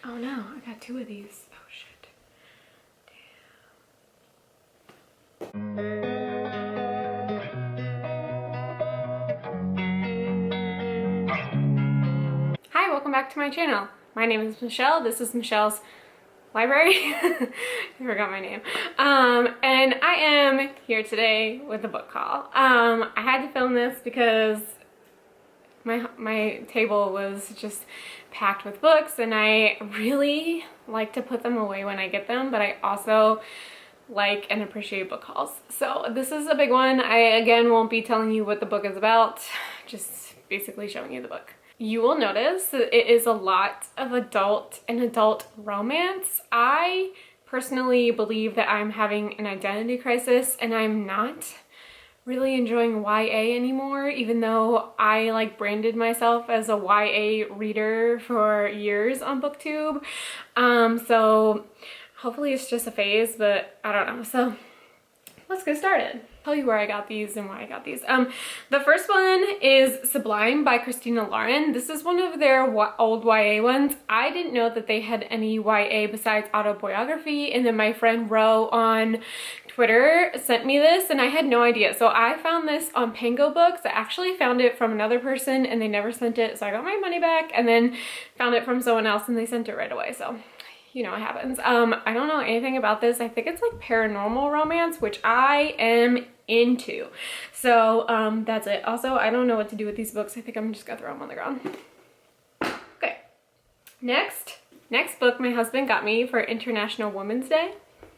Oh no, I got 2 of these. Oh shit. Damn. Hi, welcome back to my channel. My name is Michelle. This is Michelle's library. I forgot my name. And I am here today with a book haul. I had to film this because my table was just packed with books, and I really like to put them away when I get them, but I also like and appreciate book hauls. So this is a big one. I again won't be telling you what the book is about, just basically showing you the book. You will notice that it is a lot of adult romance. I personally believe that I'm having an identity crisis, and I'm not really enjoying YA anymore, even though I like branded myself as a YA reader for years on Booktube. So hopefully it's just a phase, but I don't know. So let's get started. Tell you where I got these and why I got these. The first one is Sublime by Christina Lauren. This is one of their old YA ones. I didn't know that they had any YA besides autobiography, and then my friend Ro on Twitter sent me this and I had no idea. So I found this on Pango Books. I actually found it from another person and they never sent it, so I got my money back, and then found it from someone else and they sent it right away. So you know what happens. I don't know anything about this. I think it's like paranormal romance, which I am into. So that's it. Also, I don't know what to do with these books. I think I'm just gonna throw them on the ground. Okay, next book my husband got me for International Women's Day,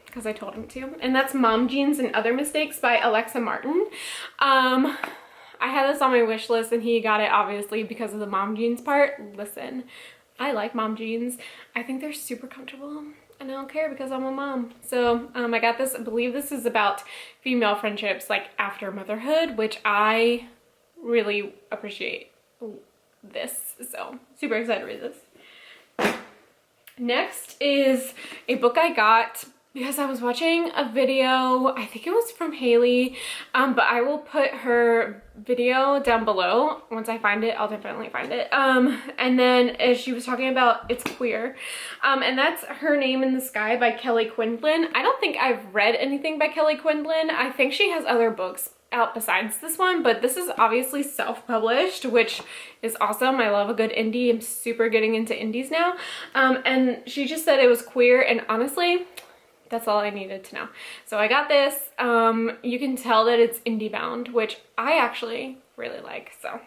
because I told him to, and that's Mom Jeans and Other Mistakes by Alexa Martin. I had this on my wish list and he got it obviously because of the mom jeans part. Listen, I like mom jeans. I think they're super comfortable and I don't care because I'm a mom. So I got this. I believe this is about female friendships like after motherhood, which I really appreciate this. So super excited to read this. Next is a book I got because I was watching a video, I think it was from Haley, but I will put her video down below. Once I find it, I'll definitely find it. And then as she was talking about It's Queer, and that's Her Name in the Sky by Kelly Quinlan. I don't think I've read anything by Kelly Quinlan. I think she has other books out besides this one, but this is obviously self-published, which is awesome. I love a good indie. I'm super getting into indies now. And she just said it was queer, and honestly, that's all I needed to know. So I got this. You can tell that it's indie bound, which I actually really like. So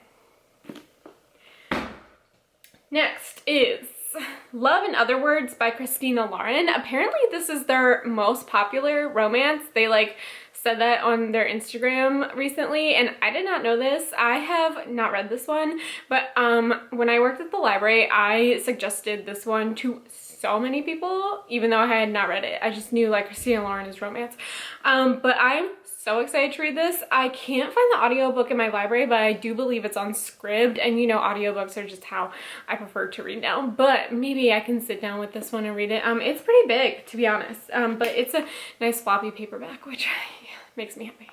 next is Love in Other Words by Christina Lauren. Apparently this is their most popular romance. They like said that on their Instagram recently, and I did not know this. I have not read this one, but when I worked at the library, I suggested this one to so many people, even though I had not read it. I just knew like Christina Lauren is romance. But I'm so excited to read this. I can't find the audiobook in my library, but I do believe it's on Scribd, and you know audiobooks are just how I prefer to read now. But maybe I can sit down with this one and read it. It's pretty big, to be honest, but it's a nice floppy paperback, which makes me happy.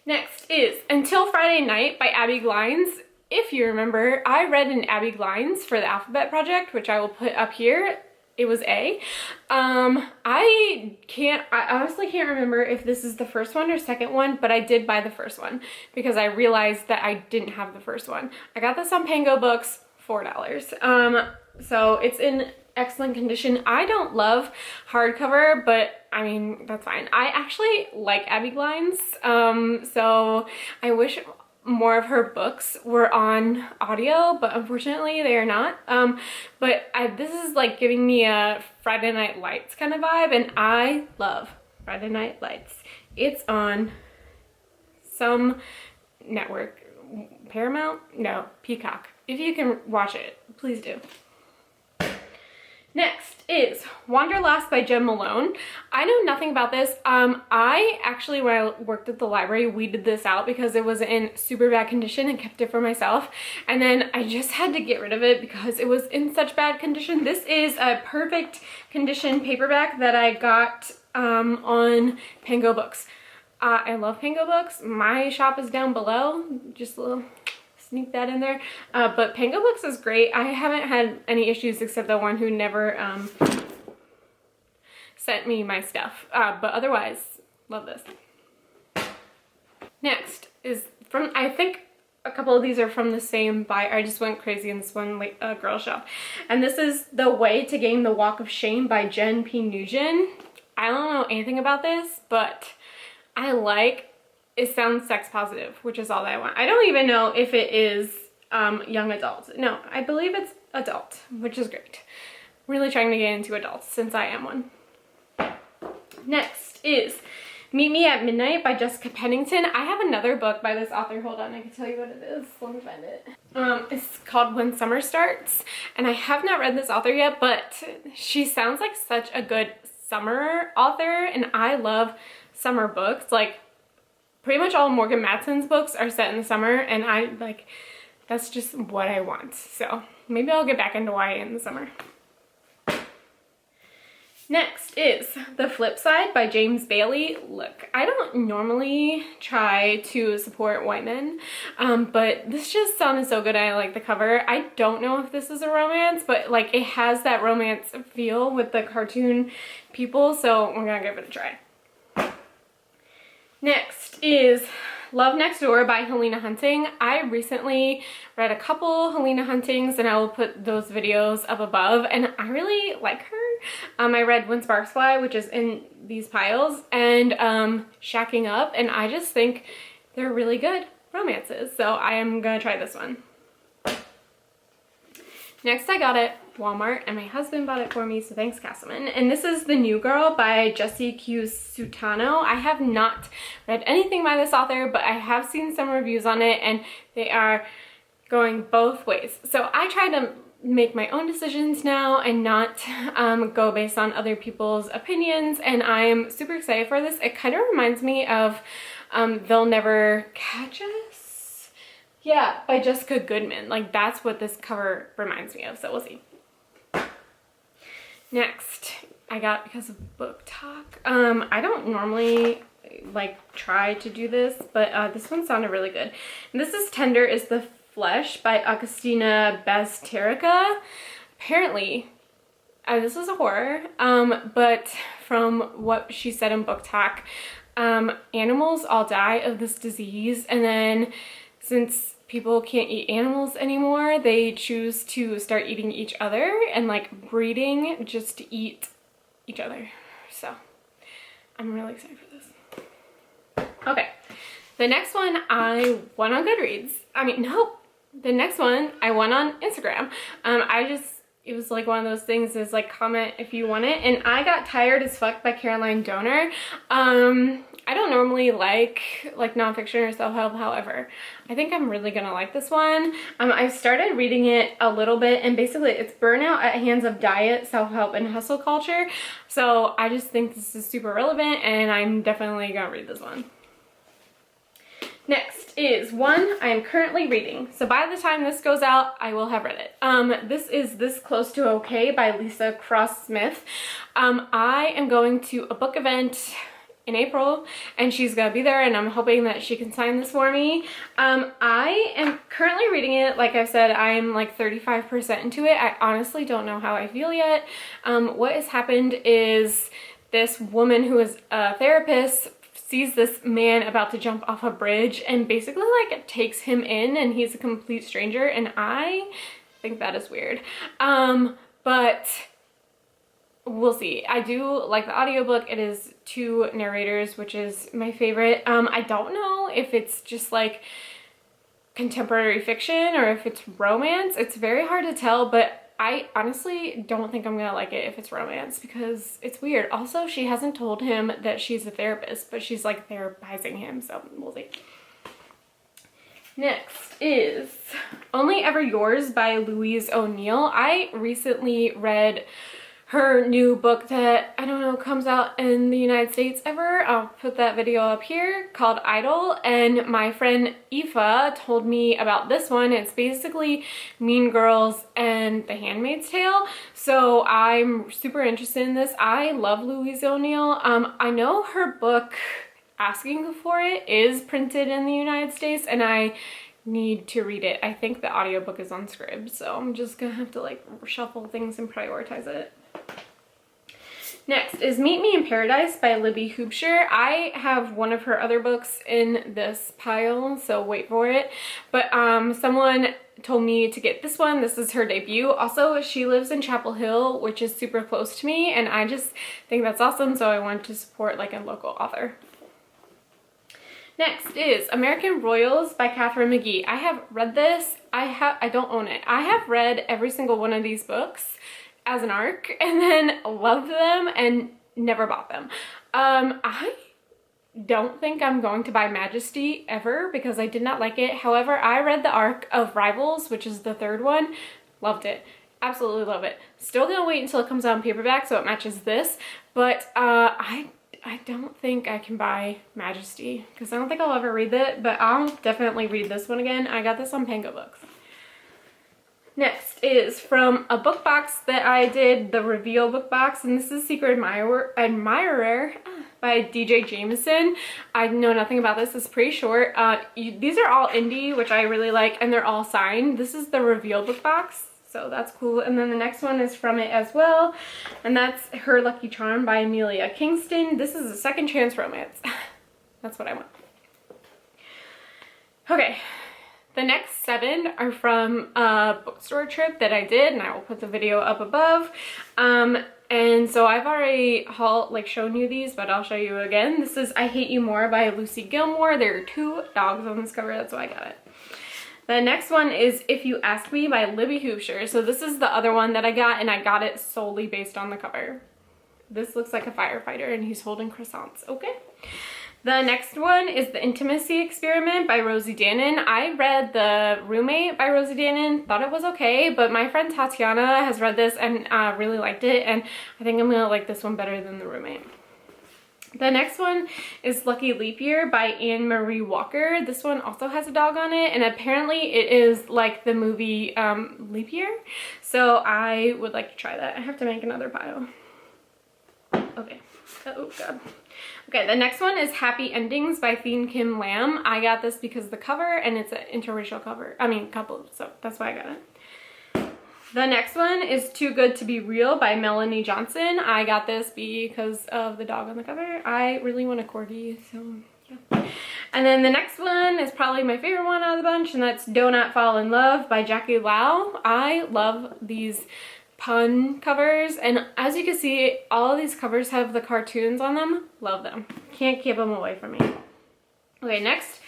Next is Until Friday Night by Abby Glynes. If you remember, I read an Abby Glynes for the Alphabet Project, which I will put up here. It was A. I honestly can't remember if this is the first one or second one, but I did buy the first one because I realized that I didn't have the first one. I got this on Pango Books, $4. So it's in excellent condition. I don't love hardcover, but I mean, that's fine. I actually like Abby Glynes, so I wish more of her books were on audio, but unfortunately they are not. But this is like giving me a Friday Night Lights kind of vibe, and I love Friday Night Lights. It's on some network, Paramount? No, Peacock. If you can watch it, please do. Next is Wanderlust by Jim Malone. I know nothing about this. I actually, when I worked at the library, weeded this out because it was in super bad condition and kept it for myself. And then I just had to get rid of it because it was in such bad condition. This is a perfect condition paperback that I got on Pango Books. I love Pango Books. My shop is down below. Just a little sneak that in there. But Pango Books is great. I haven't had any issues except the one who never sent me my stuff. But otherwise, love this. Next is from, I think a couple of these are from the same buyer. I just went crazy in this one, like girl shop. And this is The Way to Gain the Walk of Shame by Jen P. Nugent. I don't know anything about this, but I like, it sounds sex positive, which is all that I want. I don't even know if it is young adults. No, I believe it's adult, which is great. Really trying to get into adults since I am one. Next is Meet Me at Midnight by Jessica Pennington. I have another book by this author. Hold on, I can tell you what it is. Let me find it. It's called When Summer Starts, and I have not read this author yet, but she sounds like such a good summer author, and I love summer books. Like, pretty much all Morgan Matsson's books are set in the summer, and I like, that's just what I want. So maybe I'll get back into YA in the summer. Next is The Flip Side by James Bailey. Look, I don't normally try to support white men, but this just sounded so good. I like the cover. I don't know if this is a romance, but like it has that romance feel with the cartoon people, so we're gonna give it a try. Next is Love Next Door by Helena Hunting. I recently read a couple Helena Huntings, and I will put those videos up above, and I really like her. I read When Sparks Fly, which is in these piles, and Shacking Up, and I just think they're really good romances, so I am gonna try this one. Next I got it Walmart, and my husband bought it for me, so thanks Castleman. And this is The New Girl by Jessie Q. Sutano. I have not read anything by this author, but I have seen some reviews on it, and they are going both ways. So I try to make my own decisions now and not go based on other people's opinions, and I'm super excited for this. It kind of reminds me of They'll Never Catch Us? Yeah, by Jessica Goodman. Like, that's what this cover reminds me of, so we'll see. Next, I got because of Book Talk. I don't normally like try to do this, but this one sounded really good. And this is Tender is the Flesh by Christina Basterica. Apparently, this is a horror, but from what she said in Book Talk, animals all die of this disease, and then since people can't eat animals anymore, they choose to start eating each other and like breeding just to eat each other. So I'm really excited for this. Okay, the next one I won on Goodreads. The next one I won on Instagram. It was like one of those things is like comment if you want it, and I got Tired as Fuck by Caroline Donor. I don't normally like nonfiction or self-help, however, I think I'm really gonna like this one. I started reading it a little bit, and basically it's burnout at hands of diet, self-help, and hustle culture. So I just think this is super relevant, and I'm definitely gonna read this one. Next is one I am currently reading. So by the time this goes out, I will have read it. This is This Close to Okay by Lisa Cross Smith. I am going to a book event in April, and she's gonna be there, and I'm hoping that she can sign this for me. I am currently reading it. Like I've said, I'm like 35% into it. I honestly don't know how I feel yet. What has happened is this woman who is a therapist sees this man about to jump off a bridge and basically like takes him in, and he's a complete stranger, and I think that is weird. But we'll see. I do like the audiobook. It is 2 narrators, which is my favorite. I don't know if it's just like contemporary fiction or if it's romance. It's very hard to tell, but I honestly don't think I'm gonna like it if it's romance because it's weird. Also, she hasn't told him that she's a therapist, but she's like therapizing him, so we'll see. Next is Only Ever Yours by Louise O'Neill. I recently read her new book that I don't know comes out in the United States ever. I'll put that video up here, called Idol, and my friend Aoife told me about this one. It's basically Mean Girls and The Handmaid's Tale, so I'm super interested in this. I love Louise O'Neill. I know her book Asking for It is printed in the United States, and I need to read it. I think the audiobook is on Scribd, so I'm just gonna have to like shuffle things and prioritize it. Next is Meet Me in Paradise by Libby Hoopshire. I have one of her other books in this pile, so wait for it. But someone told me to get this one. This is her debut. Also, she lives in Chapel Hill, which is super close to me, and I just think that's awesome, so I wanted to support like a local author. Next is American Royals by Katharine McGee. I have read this. I don't own it. I have read every single one of these books as an ARC and then loved them and never bought them. I don't think I'm going to buy Majesty ever because I did not like it. However, I read the ARC of Rivals, which is the third one. Loved it. Absolutely love it. Still gonna wait until it comes out in paperback so it matches this, but I don't think I can buy Majesty because I don't think I'll ever read it, but I'll definitely read this one again. I got this on Pango Books. Next is from a book box that I did, the Reveal book box, and this is Secret Admirer by DJ Jameson. I know nothing about this. It's pretty short. These are all indie, which I really like, and they're all signed. This is the Reveal book box, so that's cool. And then the next one is from it as well, and that's Her Lucky Charm by Amelia Kingston. This is a second chance romance. That's what I want. Okay. The next 7 are from a bookstore trip that I did, and I will put the video up above. And so I've already shown you these, but I'll show you again. This is I Hate You More by Lucy Gilmore. There are 2 dogs on this cover, that's why I got it. The next one is If You Ask Me by Libby Hoopshire. So this is the other one that I got, and I got it solely based on the cover. This looks like a firefighter, and he's holding croissants. Okay. The next one is The Intimacy Experiment by Rosie Danan. I read The Roommate by Rosie Danan, thought it was okay, but my friend Tatiana has read this and really liked it, and I think I'm gonna like this one better than The Roommate. The next one is Lucky Leap Year by Anne Marie Walker. This one also has a dog on it, and apparently it is like the movie Leap Year, so I would like to try that. I have to make another pile. Okay. Oh god. Okay, the next one is Happy Endings by Thien Kim Lam. I got this because of the cover, and it's an interracial couple, so that's why I got it. The next one is Too Good to Be Real by Melanie Johnson. I got this because of the dog on the cover. I really want a corgi, so yeah. And then the next one is probably my favorite one out of the bunch, and that's Do Not Fall in Love by Jackie Lau. I love these pun covers, and as you can see, all of these covers have the cartoons on them. Love them. Can't keep them away from me. Okay, next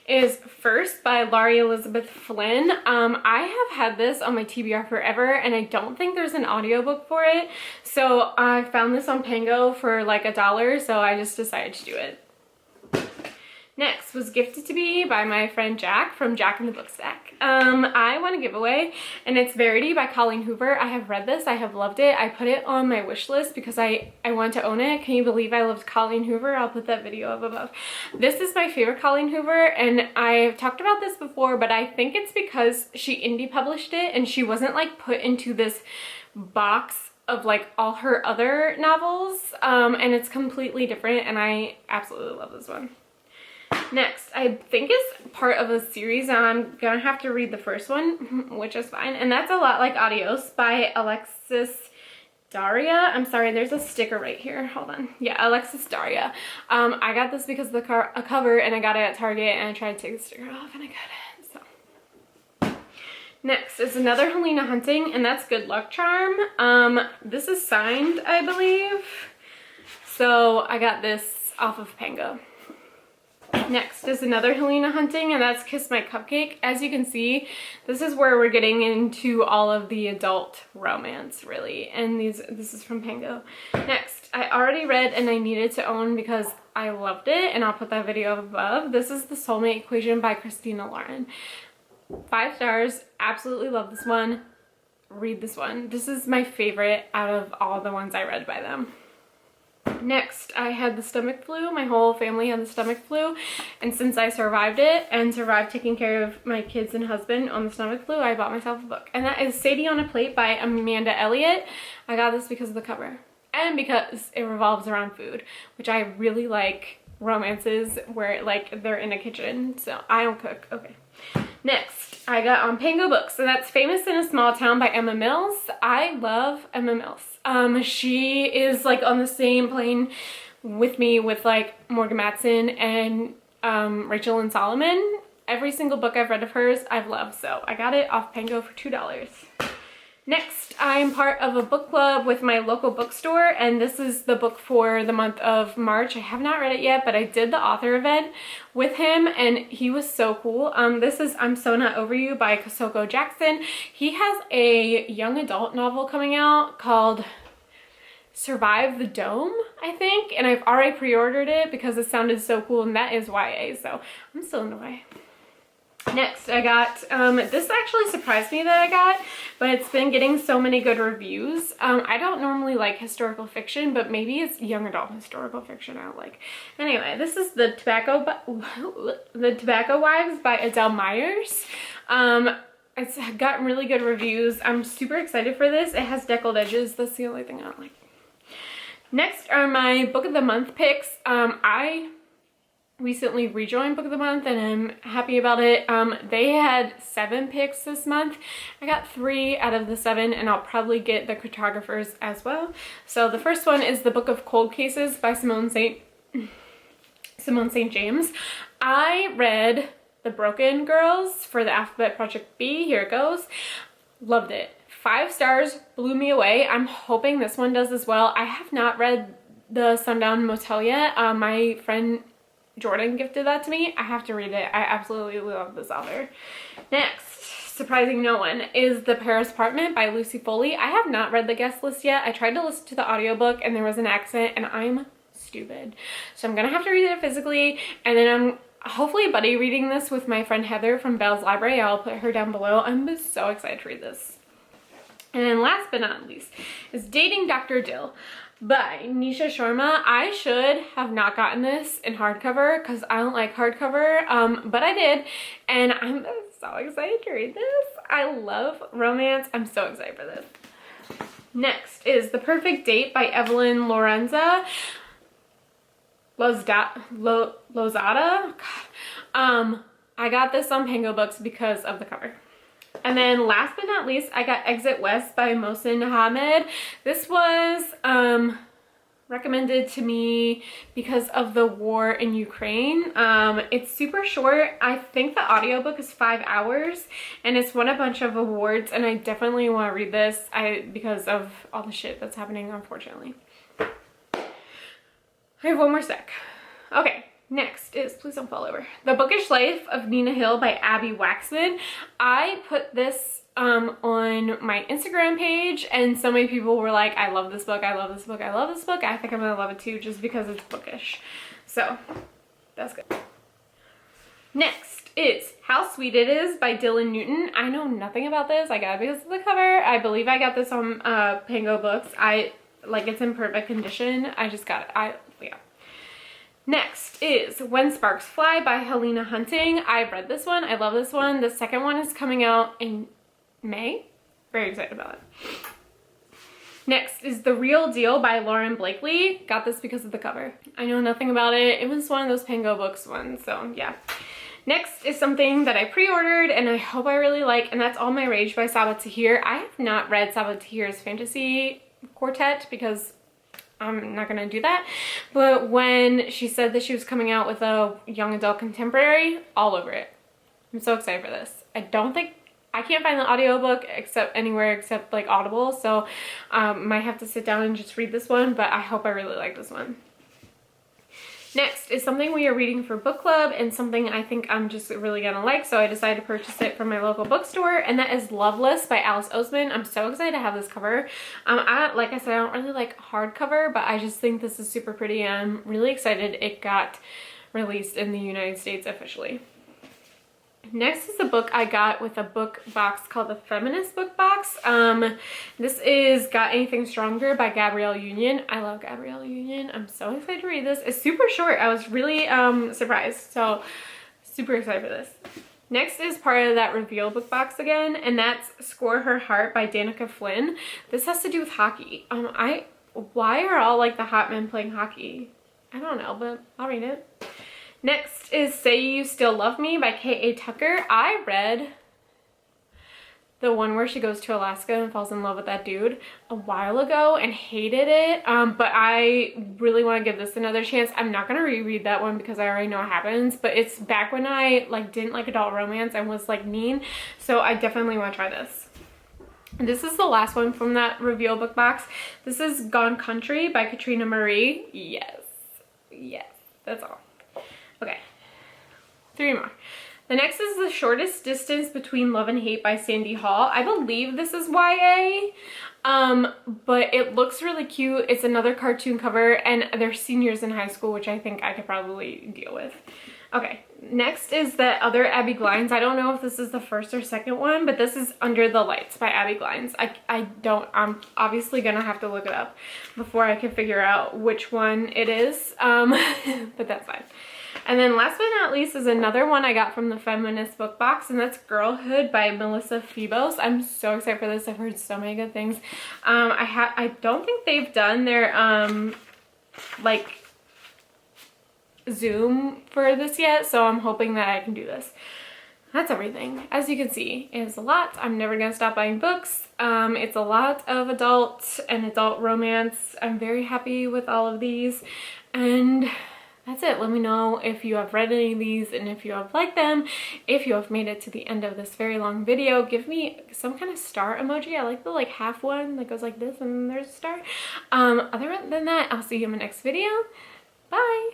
is First by Laurie Elizabeth Flynn. I have had this on my TBR forever, and I don't think there's an audiobook for it, so I found this on Pango for like $1, so I just decided to do it. Next was Gifted to Be by my friend Jack from Jack in the Book Stack. I want a giveaway, and it's Verity by Colleen Hoover. I have read this. I have loved it. I put it on my wish list because I want to own it. Can you believe I loved Colleen Hoover? I'll put that video up above. This is my favorite Colleen Hoover, and I've talked about this before, but I think it's because she indie published it, and she wasn't like put into this box of like all her other novels, and it's completely different, and I absolutely love this one. Next, I think is part of a series, and I'm gonna have to read the first one, which is fine, and that's A Lot Like Adios by Alexis Daria. I'm sorry, there's a sticker right here. Hold on. Yeah, Alexis Daria. I got this because of the cover, and I got it at Target, and I tried to take the sticker off, and I got it. So next is another Helena Hunting, and that's Good Luck Charm. This is signed, I believe. So I got this off of Pango. Next is another Helena Hunting, and that's Kiss My Cupcake. As you can see, this is where we're getting into all of the adult romance, really, and this is from Pango. Next, I already read and I needed to own because I loved it, and I'll put that video up above. This is The Soulmate Equation by Christina Lauren. 5 stars. Absolutely love this one. Read this one. This is my favorite out of all the ones I read by them. Next, I had the stomach flu. My whole family had the stomach flu, and since I survived it and survived taking care of my kids and husband on the stomach flu, I bought myself a book, and that is Sadie on a Plate by Amanda Elliott. I got this because of the cover and because it revolves around food, which I really like romances where like they're in a kitchen, so I don't cook. Okay. Next, I got on Pango Books, so that's Famous in a Small Town by Emma Mills. I love Emma Mills. She is like on the same plane with me with like Morgan Matson and Rachel and Solomon. Every single book I've read of hers, I've loved, so I got it off Pango for $2. Next, I am part of a book club with my local bookstore, and this is the book for the month of March. I have not read it yet, but I did the author event with him, and he was so cool. This is I'm So Not Over You by Kosoko Jackson. He has a young adult novel coming out called Survive the Dome, I think, and I've already pre-ordered it because it sounded so cool, and that is YA, so I'm still in the way. Next, I got, this actually surprised me that I got, but it's been getting so many good reviews. I don't normally like historical fiction, but maybe it's young adult historical fiction I don't like. Anyway, this is The Tobacco Wives by Adele Myers. It's gotten really good reviews. I'm super excited for this. It has deckled edges. That's the only thing I don't like. Next are my Book of the Month picks. I recently rejoined Book of the Month and I'm happy about it. They had 7 picks this month. I got 3 out of the 7, and I'll probably get the cartographers as well. So the first one is The Book of Cold Cases by Simone St. James. I read The Broken Girls for the Alphabet Project B. Here it goes. Loved it. 5 stars, blew me away. I'm hoping this one does as well. I have not read The Sundown Motel yet. My friend Jordan gifted that to me. I have to read it. I absolutely love this author. Next, surprising no one, is The Paris Apartment by Lucy Foley. I have not read the guest list yet. I tried to listen to the audiobook and there was an accent and I'm stupid. So I'm gonna have to read it physically, and then I'm hopefully buddy reading this with my friend Heather from Bell's Library. I'll put her down below. I'm so excited to read this. And then last but not least is Dating Dr. Dill by Nisha Sharma. I should have not gotten this in hardcover because I don't like hardcover, but I did, and I'm so excited to read this. I love romance. I'm so excited for this. Next is The Perfect Date by Evelyn Lozada. I got this on Pango Books because of the cover. And then last but not least, I got Exit West by Mohsin Hamed. This was recommended to me because of the war in Ukraine. It's super short. I think the audiobook is 5 hours and it's won a bunch of awards, and I definitely want to read this because of all the shit that's happening, unfortunately. I have one more sec. Okay. Next is, please don't fall over, The Bookish Life of Nina Hill by Abby Waxman. I put this on my Instagram page and so many people were like, I love this book, I love this book, I love this book. I think I'm gonna love it too just because it's bookish. So that's good. Next is How Sweet It Is by Dill and Nugent. I know nothing about this. I got it because of the cover. I believe I got this on Pango Books. It's in perfect condition. I just got it. Yeah. Next is When Sparks Fly by Helena Hunting. I've read this one. I love this one. The second one is coming out in May. Very excited about it. Next is The Real Deal by Lauren Blakely. Got this because of the cover. I know nothing about it. It was one of those Pango Books ones, so yeah. Next is something that I pre-ordered and I hope I really like, and that's All My Rage by Sabaa Tahir. I have not read Sabaa Tahir's fantasy quartet because I'm not gonna do that, but when she said that she was coming out with a young adult contemporary, all over it. I'm so excited for this. I can't find the audiobook anywhere except like Audible, so might have to sit down and just read this one, but I hope I really like this one. Next is something we are reading for book club and something I think I'm just really gonna like, so I decided to purchase it from my local bookstore, and that is Loveless by Alice Oseman. I'm so excited to have this cover. Like I said, I don't really like hardcover, but I just think this is super pretty and I'm really excited it got released in the United States officially. Next is a book I got with a book box called the Feminist Book Box. This is Got Anything Stronger by Gabrielle Union. I love Gabrielle Union. I'm so excited to read this. It's super short. I was really surprised. So super excited for this. Next is part of that Reveal book box again, and that's Score Her Heart by Danica Flynn. This has to do with hockey. Why are all like the hot men playing hockey? I don't know, but I'll read it. Next is Say You Still Love Me by K.A. Tucker. I read the one where she goes to Alaska and falls in love with that dude a while ago and hated it, but I really want to give this another chance. I'm not going to reread that one because I already know what happens, but it's back when I like didn't like adult romance and was like mean, so I definitely want to try this. And this is the last one from that reveal book box. This is Gone Country by Katrina Marie. Yes, that's all. Okay, 3 more. The next is The Shortest Distance Between Love and Hate by Sandy Hall. I believe this is YA, but it looks really cute. It's another cartoon cover, and they're seniors in high school, which I think I could probably deal with. Okay, next is the other Abby Glynes. I don't know if this is the first or second one, but this is Under the Lights by Abby Glynes. I'm obviously gonna have to look it up before I can figure out which one it is, but that's fine. And then last but not least is another one I got from the Feminist Book Box, and that's Girlhood by Melissa Phoebos. I'm so excited for this. I've heard so many good things. I don't think they've done their like Zoom for this yet, so I'm hoping that I can do this. That's everything. As you can see, it's a lot. I'm never gonna stop buying books. It's a lot of adult and adult romance. I'm very happy with all of these, and that's it. Let me know if you have read any of these and if you have liked them. If you have made it to the end of this very long video, give me some kind of star emoji. I like the like half one that goes like this and there's a star. Other than that, I'll see you in my next video. Bye.